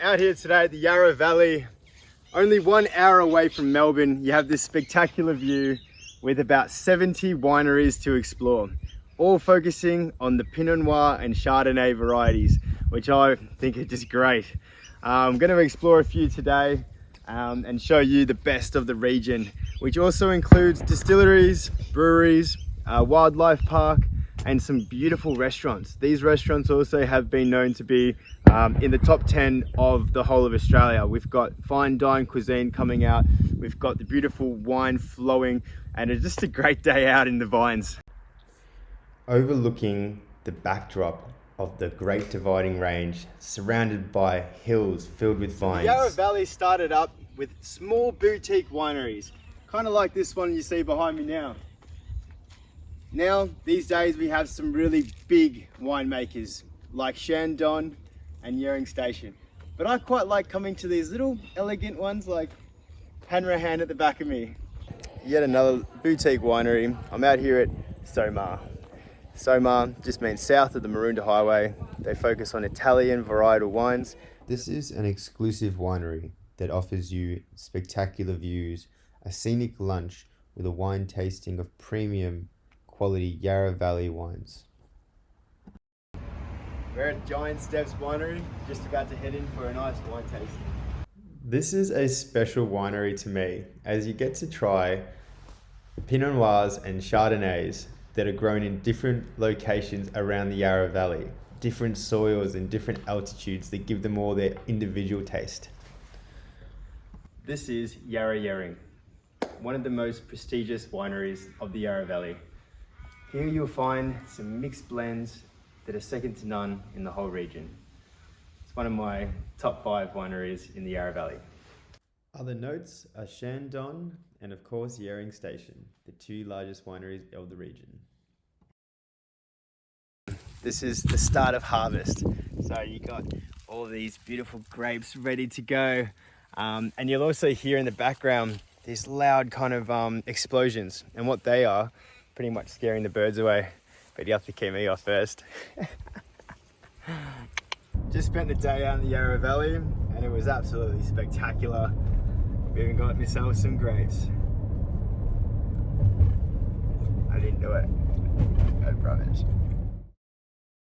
Out here today at the Yarra Valley, only 1 hour away from Melbourne. You have this spectacular view with about 70 wineries to explore, all focusing on the Pinot Noir and Chardonnay varieties, which I think are just great. I'm going to explore a few today and show you the best of the region, which also includes distilleries, breweries, wildlife park, and some beautiful restaurants. These restaurants also have been known to be in the top 10 of the whole of Australia. We've got fine dine cuisine coming out, we've got the beautiful wine flowing, and it's just a great day out in the vines. Overlooking the backdrop of the Great Dividing Range, surrounded by hills filled with vines. The Yarra Valley started up with small boutique wineries, kind of like this one you see behind me now. Now, these days, we have some really big winemakers like Chandon and Yering Station. But I quite like coming to these little elegant ones like Hanrahan at the back of me. Yet another boutique winery. I'm out here at Somar. Somar just means south of the Maroondah Highway. They focus on Italian varietal wines. This is an exclusive winery that offers you spectacular views, a scenic lunch with a wine tasting of premium quality Yarra Valley wines. We're at Giant Steps Winery, just about to head in for a nice wine tasting. This is a special winery to me, as you get to try the Pinot Noirs and Chardonnays that are grown in different locations around the Yarra Valley, different soils and different altitudes that give them all their individual taste. This is Yarra Yering, one of the most prestigious wineries of the Yarra Valley. Here you'll find some mixed blends that are second to none in the whole region. It's one of my top 5 wineries in the Yarra Valley. Other notes are Chandon and of course Yering Station, the 2 largest wineries of the region. This is the start of harvest. So you got all these beautiful grapes ready to go. And you'll also hear in the background these loud kind of explosions, and what they are, pretty much scaring the birds away, but you have to keep me off first. Just spent the day out in the Yarra Valley and it was absolutely spectacular. We even got myself some grapes. I didn't do it, I promise.